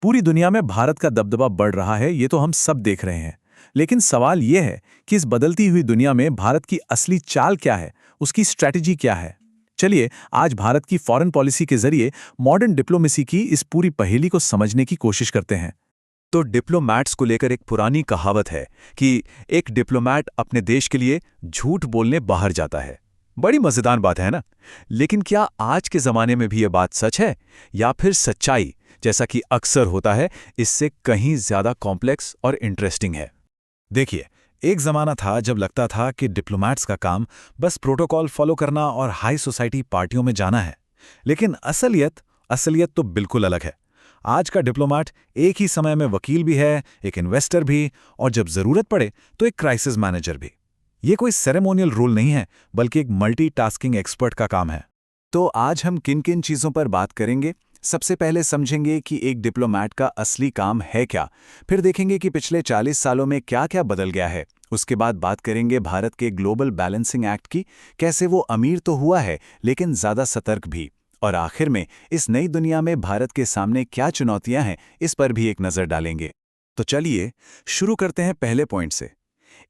पूरी दुनिया में भारत का दबदबा बढ़ रहा है, ये तो हम सब देख रहे हैं। लेकिन सवाल ये है कि इस बदलती हुई दुनिया में भारत की असली चाल क्या है, उसकी स्ट्रैटेजी क्या है। चलिए आज भारत की फॉरेन पॉलिसी के जरिए मॉडर्न डिप्लोमेसी की इस पूरी पहेली को समझने की कोशिश करते हैं। तो डिप्लोमैट्स को लेकर एक पुरानी कहावत है कि एक डिप्लोमैट अपने देश के लिए झूठ बोलने बाहर जाता है। बड़ी मजेदार बात है ना? लेकिन क्या आज के जमाने में भी ये बात सच है, या फिर सच्चाई, जैसा कि अक्सर होता है, इससे कहीं ज्यादा कॉम्प्लेक्स और इंटरेस्टिंग है? देखिए, एक जमाना था जब लगता था कि डिप्लोमैट्स का काम बस प्रोटोकॉल फॉलो करना और हाई सोसाइटी पार्टियों में जाना है। लेकिन असलियत असलियत तो बिल्कुल अलग है। आज का डिप्लोमैट एक ही समय में वकील भी है, एक इन्वेस्टर भी, और जब जरूरत पड़े तो एक क्राइसिस मैनेजर भी। ये कोई सेरेमोनियल रूल नहीं है, बल्कि एक मल्टीटास्किंग एक्सपर्ट का काम है। तो आज हम किन किन चीजों पर बात करेंगे? सबसे पहले समझेंगे कि एक डिप्लोमैट का असली काम है क्या, फिर देखेंगे कि पिछले 40 सालों में क्या क्या बदल गया है। उसके बाद बात करेंगे भारत के ग्लोबल बैलेंसिंग एक्ट की, कैसे वो अमीर तो हुआ है लेकिन ज्यादा सतर्क भी। और आखिर में इस नई दुनिया में भारत के सामने क्या चुनौतियां हैं, इस पर भी एक नजर डालेंगे। तो चलिए शुरू करते हैं पहले पॉइंट से।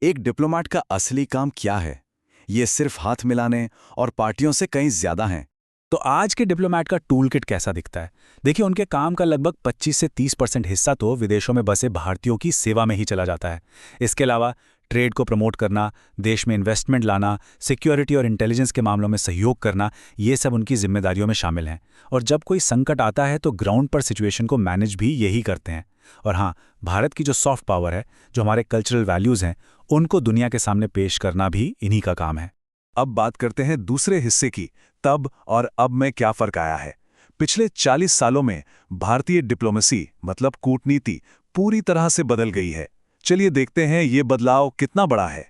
एक डिप्लोमैट का असली काम क्या है? ये सिर्फ हाथ मिलाने और पार्टियों से कहीं ज्यादा है। तो आज के डिप्लोमैट का टूल किट कैसा दिखता है? देखिए, उनके काम का लगभग 25 से 30% हिस्सा तो विदेशों में बसे भारतीयों की सेवा में ही चला जाता है। इसके अलावा ट्रेड को प्रमोट करना, देश में इन्वेस्टमेंट लाना, सिक्योरिटी और इंटेलिजेंस के मामलों में सहयोग करना, ये सब उनकी जिम्मेदारियों में शामिल हैं। और जब कोई संकट आता है तो ग्राउंड पर सिचुएशन को मैनेज भी यही करते हैं। और हाँ, भारत की जो सॉफ्ट पावर है, जो हमारे कल्चरल वैल्यूज़ हैं, उनको दुनिया के सामने पेश करना भी इन्हीं का काम है। अब बात करते हैं दूसरे हिस्से की, तब और अब में क्या फर्क आया है। पिछले 40 सालों में भारतीय डिप्लोमेसी मतलब कूटनीति पूरी तरह से बदल गई है। चलिए देखते हैं ये बदलाव कितना बड़ा है।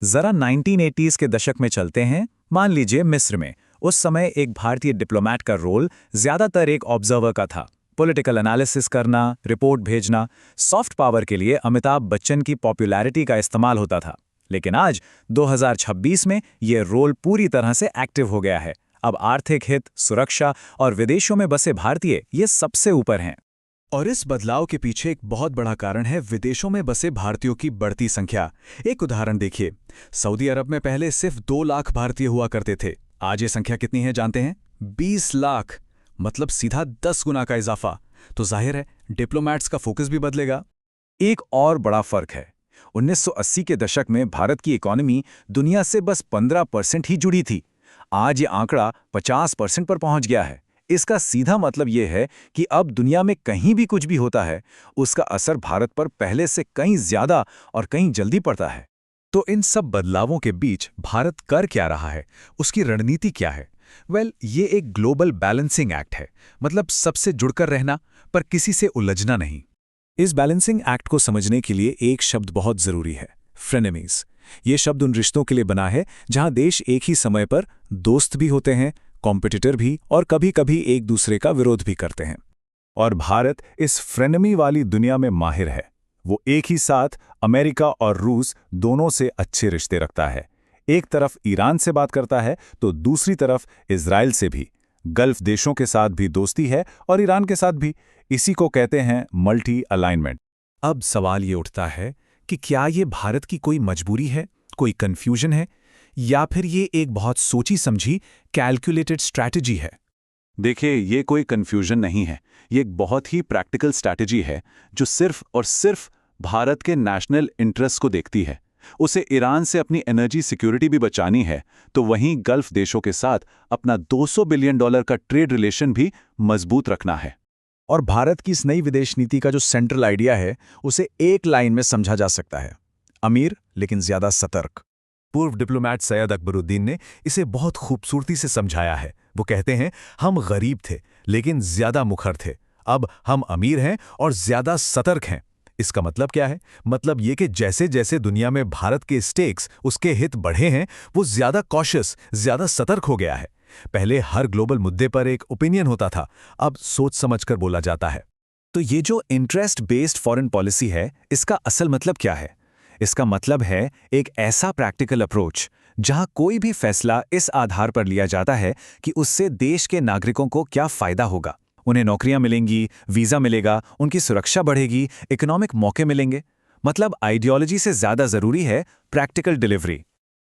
जरा 1980s के दशक में चलते हैं। मान लीजिए मिस्र में उस समय एक भारतीय डिप्लोमैट का रोल ज्यादातर एक ऑब्जर्वर का था। पॉलिटिकल एनालिसिस करना, रिपोर्ट भेजना, सॉफ्ट पावर के लिए अमिताभ बच्चन की पॉपुलैरिटी का इस्तेमाल होता था। लेकिन आज 2026 में ये रोल पूरी तरह से एक्टिव हो गया है। अब आर्थिक हित, सुरक्षा और विदेशों में बसे भारतीय ये सबसे ऊपर हैं। और इस बदलाव के पीछे एक बहुत बड़ा कारण है विदेशों में बसे भारतीयों की बढ़ती संख्या। एक उदाहरण देखिए, सऊदी अरब में पहले सिर्फ 2 लाख भारतीय हुआ करते थे। आज ये संख्या कितनी है जानते हैं? 20 लाख, मतलब सीधा 10 गुना का इजाफा। तो जाहिर है डिप्लोमैट्स का फोकस भी बदलेगा। एक और बड़ा फर्क है, 1980 के दशक में भारत की इकोनॉमी दुनिया से बस 15% ही जुड़ी थी। आज ये आंकड़ा 50% पर पहुंच गया है। इसका सीधा मतलब ये है कि अब दुनिया में कहीं भी कुछ भी होता है, उसका असर भारत पर पहले से कहीं ज्यादा और कहीं जल्दी पड़ता है। तो इन सब बदलावों के बीच भारत कर क्या रहा है? उसकी रणनीति क्या है? ये एक ग्लोबल बैलेंसिंग एक्ट है, मतलब सबसे जुड़कर रहना, पर किसी से उलझना नहीं। इस बैलेंसिंग एक्ट को समझने के लिए एक शब्द बहुत जरूरी है, फ्रेनेमीज। ये शब्द उन रिश्तों के लिए बना है जहां देश एक ही समय पर दोस्त भी होते हैं, कॉम्पिटिटर भी, और कभी-कभी एक दूसरे का विरोध भी करते हैं। और भारत इस फ्रेनेमी वाली दुनिया में माहिर है। वो एक ही साथ अमेरिका और रूस दोनों से अच्छे रिश्ते रखता है। एक तरफ ईरान से बात करता है तो दूसरी तरफ इजराइल से भी। गल्फ देशों के साथ भी दोस्ती है और ईरान के साथ भी। इसी को कहते हैं मल्टी अलाइनमेंट। अब सवाल ये उठता है कि क्या ये भारत की कोई मजबूरी है, कोई कंफ्यूजन है, या फिर ये एक बहुत सोची समझी कैलकुलेटेड स्ट्रैटेजी है? देखिए, ये कोई कंफ्यूजन नहीं है। ये एक बहुत ही प्रैक्टिकल स्ट्रैटेजी है जो सिर्फ और सिर्फ भारत के नेशनल इंटरेस्ट को देखती है। उसे ईरान से अपनी एनर्जी सिक्योरिटी भी बचानी है, तो वहीं गल्फ देशों के साथ अपना $200 बिलियन का ट्रेड रिलेशन भी मजबूत रखना है। और भारत की इस नई विदेश नीति का जो सेंट्रल आइडिया है, उसे एक लाइन में समझा जा सकता है, अमीर लेकिन ज्यादा सतर्क। पूर्व डिप्लोमैट सैयद अकबरुद्दीन ने इसे बहुत खूबसूरती से समझाया है। वो कहते हैं, हम गरीब थे लेकिन ज्यादा मुखर थे, अब हम अमीर हैं और ज्यादा सतर्क हैं। इसका मतलब क्या है? मतलब ये कि जैसे जैसे दुनिया में भारत के स्टेक्स, उसके हित बढ़े हैं, वो ज्यादा कॉशियस, ज्यादा सतर्क हो गया है। पहले हर ग्लोबल मुद्दे पर एक ओपिनियन होता था, अब सोच समझकर बोला जाता है। तो ये जो इंटरेस्ट बेस्ड फॉरेन पॉलिसी है, इसका असल मतलब क्या है? इसका मतलब है एक ऐसा प्रैक्टिकल अप्रोच जहां कोई भी फैसला इस आधार पर लिया जाता है कि उससे देश के नागरिकों को क्या फायदा होगा, उन्हें नौकरियां मिलेंगी, वीजा मिलेगा, उनकी सुरक्षा बढ़ेगी, इकोनॉमिक मौके मिलेंगे। मतलब आइडियोलॉजी से ज्यादा जरूरी है प्रैक्टिकल डिलीवरी।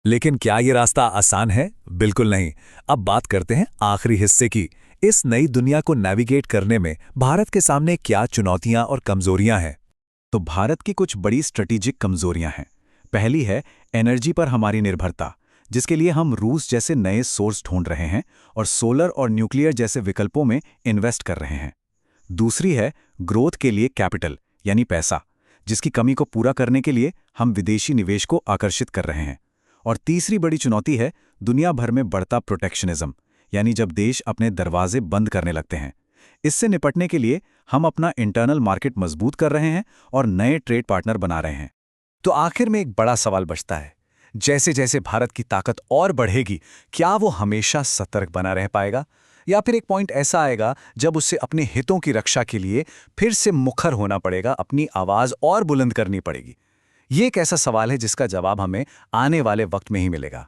लेकिन क्या ये रास्ता आसान है? बिल्कुल नहीं। अब बात करते हैं आखिरी हिस्से की। इस नई दुनिया को नेविगेट करने में भारत के सामने क्या चुनौतियां और कमजोरियां हैं? तो भारत की कुछ बड़ी स्ट्रेटेजिक कमजोरियां हैं। पहली है एनर्जी पर हमारी निर्भरता, जिसके लिए हम रूस जैसे नए सोर्स ढूंढ रहे हैं और सोलर और न्यूक्लियर जैसे विकल्पों में इन्वेस्ट कर रहे हैं। दूसरी है ग्रोथ के लिए कैपिटल यानी पैसा, जिसकी कमी को पूरा करने के लिए हम विदेशी निवेश को आकर्षित कर रहे हैं। और तीसरी बड़ी चुनौती है दुनिया भर में बढ़ता प्रोटेक्शनिज्म, यानी जब देश अपने दरवाजे बंद करने लगते हैं। इससे निपटने के लिए हम अपना इंटरनल मार्केट मजबूत कर रहे हैं और नए ट्रेड पार्टनर बना रहे हैं। तो आखिर में एक बड़ा सवाल बचता है, जैसे जैसे भारत की ताकत और बढ़ेगी, क्या वो हमेशा सतर्क बना रह पाएगा, या फिर एक पॉइंट ऐसा आएगा जब उसे अपने हितों की रक्षा के लिए फिर से मुखर होना पड़ेगा, अपनी आवाज और बुलंद करनी पड़ेगी? ये एक ऐसा सवाल है जिसका जवाब हमें आने वाले वक्त में ही मिलेगा।